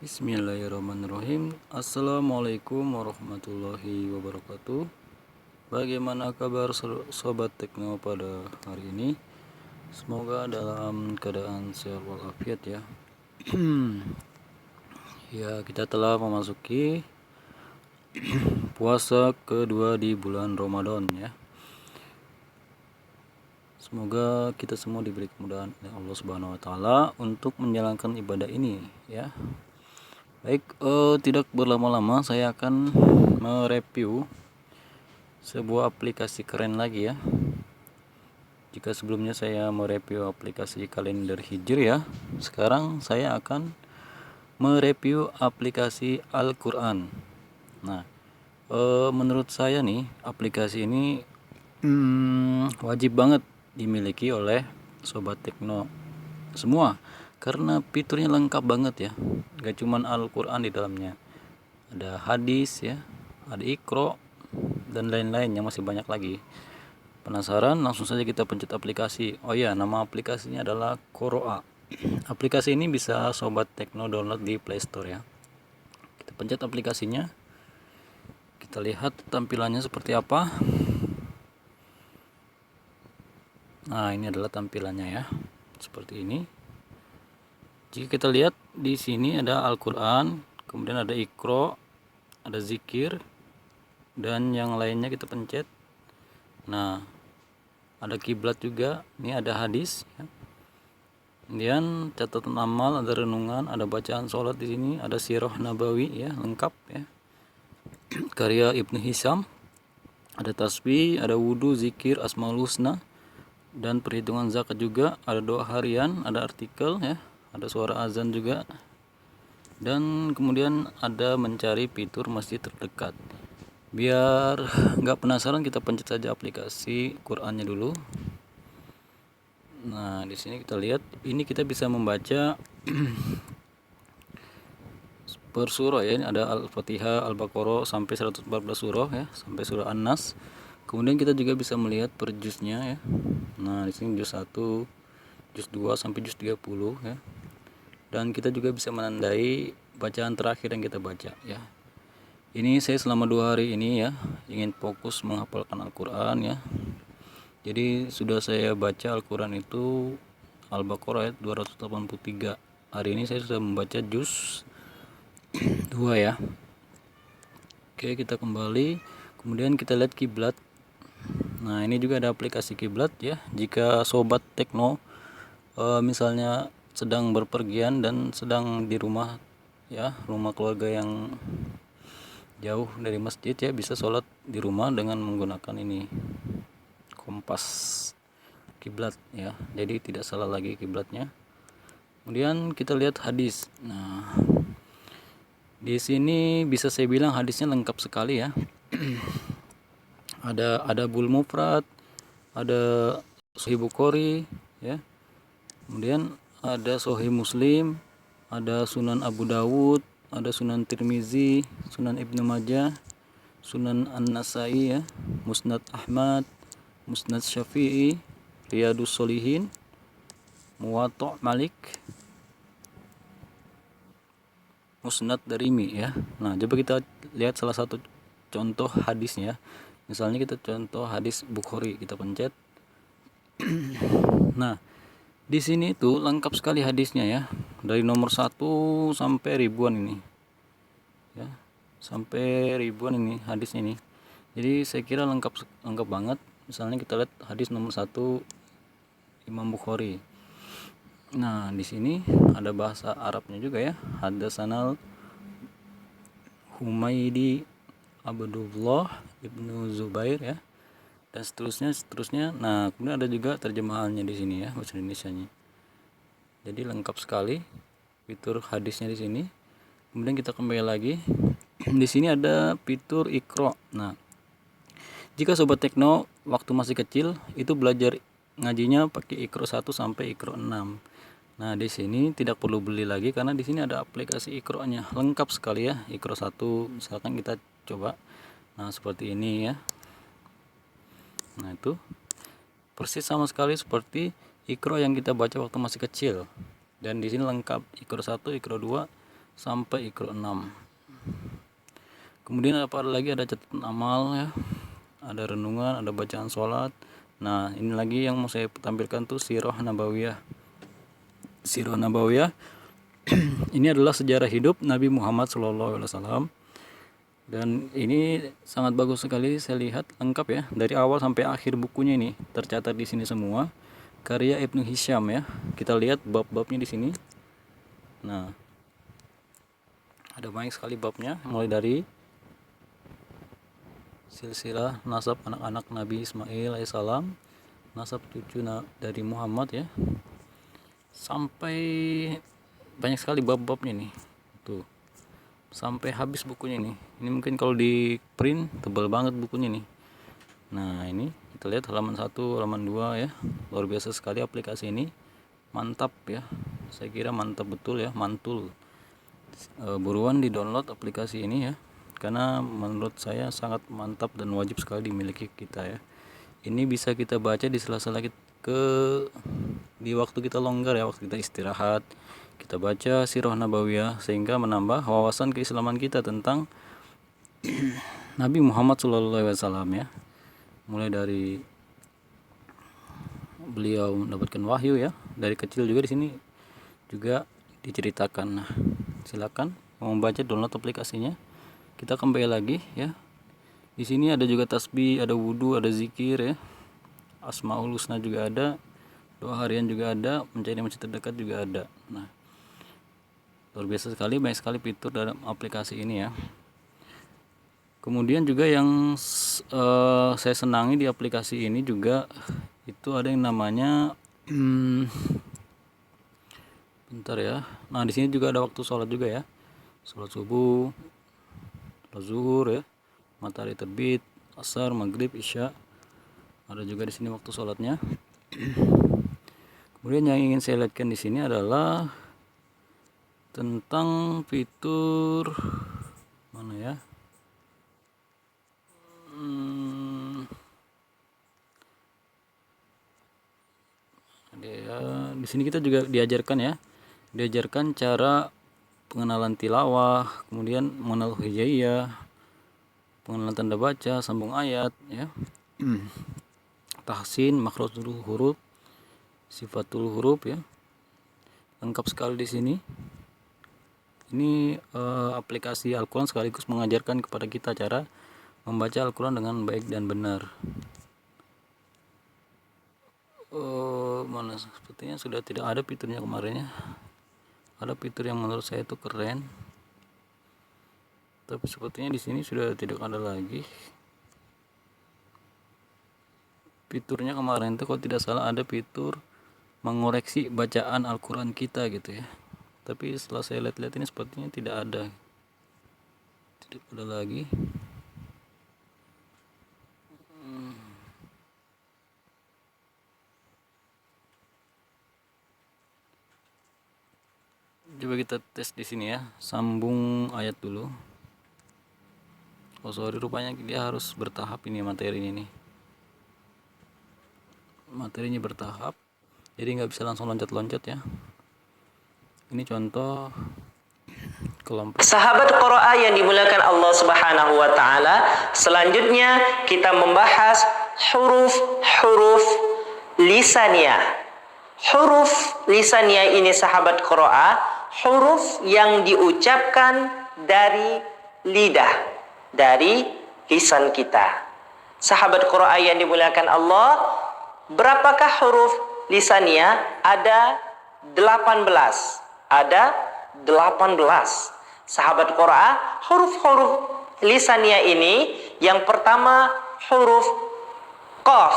Bismillahirrahmanirrahim. Assalamualaikum warahmatullahi wabarakatuh. Bagaimana kabar sobat tekno pada hari ini? Semoga dalam keadaan sehat walafiat ya. Ya, kita telah memasuki puasa kedua di bulan Ramadan ya. Semoga kita semua diberi kemudahan oleh Allah Subhanahu wa taala untuk menjalankan ibadah ini ya. Baik, tidak berlama-lama saya akan mereview sebuah aplikasi keren lagi ya. Jika sebelumnya saya mereview aplikasi kalender Hijri ya, sekarang saya akan mereview aplikasi Al-Quran. Nah, menurut saya nih aplikasi ini wajib banget dimiliki oleh sobat tekno semua karena fiturnya lengkap banget ya. Gak cuman Al-Quran di dalamnya, ada hadis ya, ada Iqra dan lain-lain yang masih banyak lagi. Penasaran? Langsung saja kita pencet aplikasi. Oh ya, nama aplikasinya adalah Qoro'a. Aplikasi ini bisa sobat tekno download di Play Store ya. Kita pencet aplikasinya, kita lihat tampilannya seperti apa. Nah, ini adalah tampilannya ya, seperti ini. Jika kita lihat di sini ada Al-Quran, kemudian ada Iqra, ada zikir, dan yang lainnya kita pencet. Nah, ada kiblat juga, ini ada hadis ya. Kemudian catatan amal, ada renungan, ada bacaan sholat di sini, ada sirah nabawi ya, lengkap ya. Karya Ibnu Hisham, ada tasbih, ada wudhu, zikir, asmaul husna, dan perhitungan zakat juga, ada doa harian, ada artikel ya, ada suara azan juga, dan kemudian ada mencari fitur masjid terdekat. Biar nggak penasaran, kita pencet saja aplikasi Qurannya dulu. Nah, di sini kita lihat, ini kita bisa membaca per surah ya. Ini ada Al-Fatihah, Al-Baqarah sampai 114 surah ya, sampai surah An-Nas. Kemudian kita juga bisa melihat per juznya ya. Nah, di sini juz 1, juz 2 sampai juz 30 ya. Dan kita juga bisa menandai bacaan terakhir yang kita baca ya. Ini saya selama 2 hari ini ya ingin fokus menghafalkan Al-Quran ya. Jadi sudah saya baca Al-Quran itu Al-Baqarah ayat 283. Hari ini saya sudah membaca juz 2 ya. Oke, kita kembali. Kemudian kita lihat kiblat. Nah, ini juga ada aplikasi kiblat ya. Jika sobat tekno misalnya sedang berpergian dan sedang di rumah ya, rumah keluarga yang jauh dari masjid ya, bisa sholat di rumah dengan menggunakan ini kompas kiblat ya. Jadi tidak salah lagi kiblatnya. Kemudian kita lihat hadis. Nah, di sini bisa saya bilang hadisnya lengkap sekali ya. ada Bul Mufrad, ada Sahih Bukhari ya. Kemudian ada Sahih Muslim, ada Sunan Abu Dawud, ada Sunan Tirmizi, Sunan Ibnu Majah, Sunan An-Nasai ya, Musnad Ahmad, Musnad Syafi'i, Riyadus Solihin, Muwatta' Malik, Musnad Darimi ya. Nah, coba kita lihat salah satu contoh hadisnya. Misalnya kita contoh hadis Bukhari, kita pencet. Nah, di sini tuh lengkap sekali hadisnya ya. Dari nomor 1 sampai ribuan ini. Ya. Sampai ribuan ini hadisnya ini. Jadi saya kira lengkap banget. Misalnya kita lihat hadis nomor 1 Imam Bukhari. Nah, di sini ada bahasa Arabnya juga ya. Haddatsanal Humaydi Abdullah Ibnu Zubair ya. Dan seterusnya. Nah, kemudian ada juga terjemahannya di sini ya, bahasa Indonesianya. Jadi lengkap sekali fitur hadisnya di sini. Kemudian kita kembali lagi. Di sini ada fitur Iqra. Nah, jika sobat tekno waktu masih kecil itu belajar ngajinya pakai Iqra 1 sampai Iqra 6. Nah, di sini tidak perlu beli lagi karena di sini ada aplikasi Iqra-nya. Lengkap sekali ya. Iqra 1 misalkan kita coba. Nah, seperti ini ya. Nah, itu persis sama sekali seperti Iqra yang kita baca waktu masih kecil. Dan di sini lengkap Iqra 1, Iqra 2 sampai Iqra 6. Kemudian apa lagi, ada catatan amal ya, ada renungan, ada bacaan sholat. Nah ini lagi yang mau saya tampilkan tuh Sirah Nabawiyah. Sirah Nabawiyah ini adalah sejarah hidup Nabi Muhammad SAW, dan ini sangat bagus sekali. Saya lihat lengkap ya, dari awal sampai akhir bukunya ini tercatat di sini semua, karya Ibnu Hisham ya. Kita lihat bab-babnya di sini. Nah ada banyak sekali babnya, mulai dari silsilah nasab anak-anak Nabi Ismail alaihissalam, nasab cucu dari Muhammad ya, sampai banyak sekali bab-babnya nih tuh, sampai habis bukunya nih. Ini mungkin kalau di print tebal banget bukunya nih. Nah ini kita lihat halaman 1, halaman 2 ya. Luar biasa sekali aplikasi ini, mantap ya, saya kira mantap betul ya, mantul. Buruan di download aplikasi ini ya, karena menurut saya sangat mantap dan wajib sekali dimiliki kita ya. Ini bisa kita baca di sela-sela di waktu kita longgar ya, waktu kita istirahat, kita baca Sirah Nabawiyah, sehingga menambah wawasan keislaman kita tentang Nabi Muhammad SAW ya. Mulai dari beliau mendapatkan wahyu ya, dari kecil juga di sini juga diceritakan. Nah silakan mau membaca, download aplikasinya. Kita kembali lagi ya. Di sini ada juga tasbih, ada wudhu, ada zikir ya, Asmaul Husna juga ada, doa harian juga ada, mencari masjid terdekat juga ada. Nah luar biasa sekali, banyak sekali fitur dalam aplikasi ini ya. Kemudian juga yang saya senangi di aplikasi ini juga itu ada yang namanya bentar ya. Nah di sini juga ada waktu sholat juga ya, sholat subuh, sholat zuhur ya, matahari terbit, asar, maghrib, isya. Ada juga di sini waktu sholatnya. Kemudian yang ingin saya lihatkan di sini adalah tentang fitur mana ya? Di sini kita juga diajarkan cara pengenalan tilawah, kemudian mengenal hijaiyah, pengenalan tanda baca, sambung ayat ya, tahsin, makhrajul huruf, sifatul huruf ya, lengkap sekali di sini. Ini aplikasi Al-Quran sekaligus mengajarkan kepada kita cara membaca Al-Quran dengan baik dan benar. Mana sepertinya sudah tidak ada fiturnya kemarin ya. Ada fitur yang menurut saya itu keren, tapi sepertinya di sini sudah tidak ada lagi fiturnya. Kemarin itu kalau tidak salah ada fitur mengoreksi bacaan Al-Quran kita gitu ya, tapi setelah saya lihat-lihat ini sepertinya tidak ada lagi. Coba kita tes di sini ya, sambung ayat dulu. Oh sorry, rupanya dia harus bertahap ini materinya nih. Materinya bertahap, jadi nggak bisa langsung loncat-loncat ya. Ini contoh kelompok sahabat Qur'an yang dimuliakan Allah Subhanahu wa taala. Selanjutnya kita membahas huruf-huruf lisaniyah. Huruf lisaniyah ini sahabat Qur'an, huruf yang diucapkan dari lidah, dari lisan kita. Sahabat Qur'an yang dimuliakan Allah, berapakah huruf lisaniyah? Ada 18. Ada 18. Sahabat Qur'an, huruf-huruf lisaniyah ini, yang pertama huruf qaf,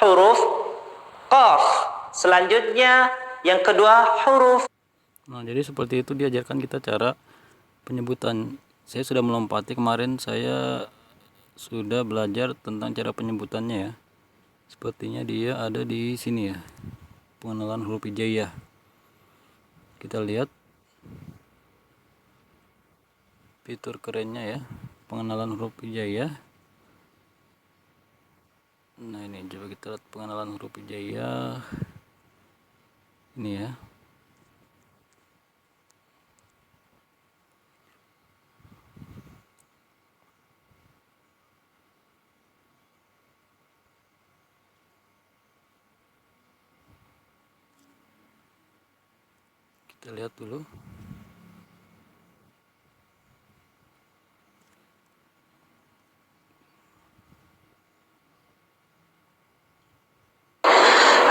huruf qaf. Selanjutnya yang kedua huruf. Nah jadi seperti itu diajarkan kita cara penyebutan. Saya sudah melompati, kemarin saya sudah belajar tentang cara penyebutannya ya. Sepertinya dia ada di sini ya, pengenalan huruf hijaiyah. Kita lihat fitur kerennya ya, pengenalan huruf hijaiyah. Nah ini coba kita lihat pengenalan huruf hijaiyah ini ya. Kita lihat dulu.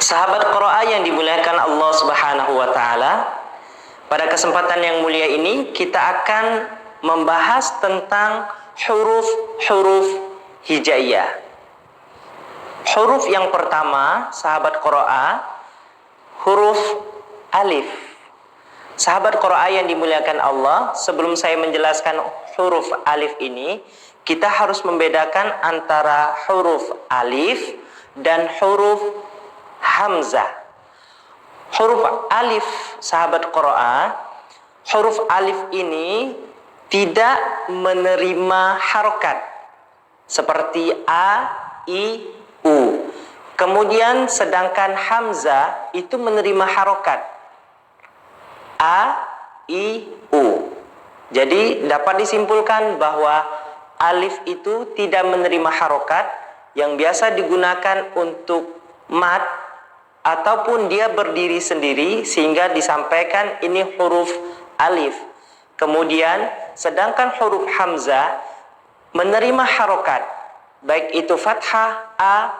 Sahabat Qur'an yang dimuliakan Allah Subhanahu wa taala, pada kesempatan yang mulia ini kita akan membahas tentang huruf-huruf hijaiyah. Huruf yang pertama, sahabat Qur'an, huruf alif. Sahabat Qur'an yang dimuliakan Allah, sebelum saya menjelaskan huruf alif ini, kita harus membedakan antara huruf alif dan huruf hamzah. Huruf alif, sahabat Qur'an, huruf alif ini tidak menerima harokat seperti a, i, u. Kemudian sedangkan hamzah itu menerima harokat a, i, u. Jadi dapat disimpulkan bahwa alif itu tidak menerima harokat yang biasa digunakan untuk mad ataupun dia berdiri sendiri sehingga disampaikan ini huruf alif. Kemudian sedangkan huruf hamzah menerima harokat, baik itu fathah a,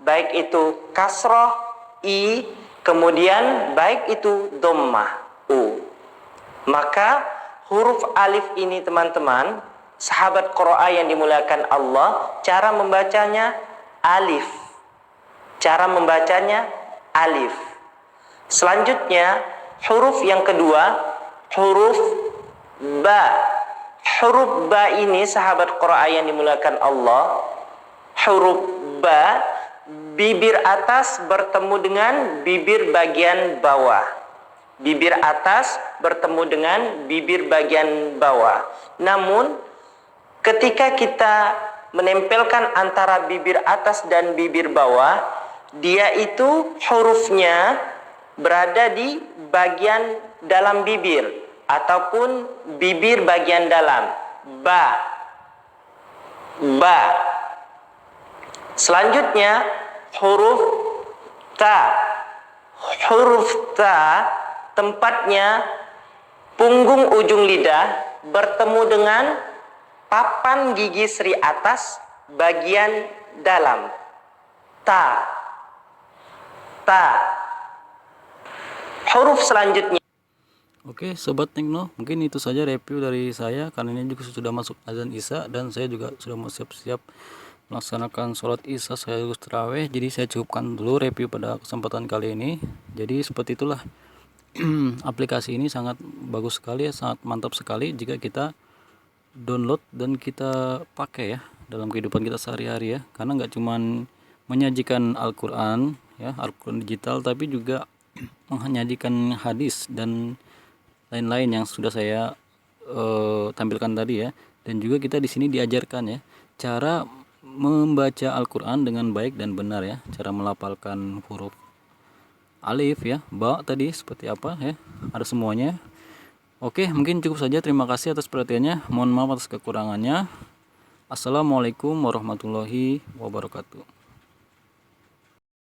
baik itu kasroh i, kemudian baik itu dhammah u. Maka huruf alif ini teman-teman, sahabat Qur'an yang dimuliakan Allah, cara membacanya alif. Cara membacanya alif. Selanjutnya huruf yang kedua, huruf ba. Huruf ba ini sahabat Qur'an yang dimuliakan Allah, huruf ba, bibir atas bertemu dengan bibir bagian bawah. Bibir atas bertemu dengan bibir bagian bawah. Namun ketika kita menempelkan antara bibir atas dan bibir bawah, dia itu hurufnya berada di bagian dalam bibir ataupun bibir bagian dalam. Ba. Ba. Selanjutnya huruf ta. Huruf ta tempatnya punggung ujung lidah bertemu dengan papan gigi seri atas bagian dalam. Ta. Ta. Huruf selanjutnya. Oke, Sobat Tekno, mungkin itu saja review dari saya karena ini juga sudah masuk azan Isya dan saya juga sudah mau siap-siap melaksanakan sholat Isya sekaligus tarawih. Jadi saya cukupkan dulu review pada kesempatan kali ini. Jadi seperti itulah. Aplikasi ini sangat bagus sekali ya, sangat mantap sekali jika kita download dan kita pakai ya dalam kehidupan kita sehari-hari ya, karena nggak cuman menyajikan Al-Quran ya, Al-Quran digital, tapi juga menyajikan hadis dan lain-lain yang sudah saya tampilkan tadi ya. Dan juga kita di sini diajarkan ya cara membaca Al-Quran dengan baik dan benar ya, cara melafalkan huruf alif ya, ba tadi seperti apa ya, ada semuanya. Oke, mungkin cukup saja. Terima kasih atas perhatiannya. Mohon maaf atas kekurangannya. Assalamualaikum warahmatullahi wabarakatuh.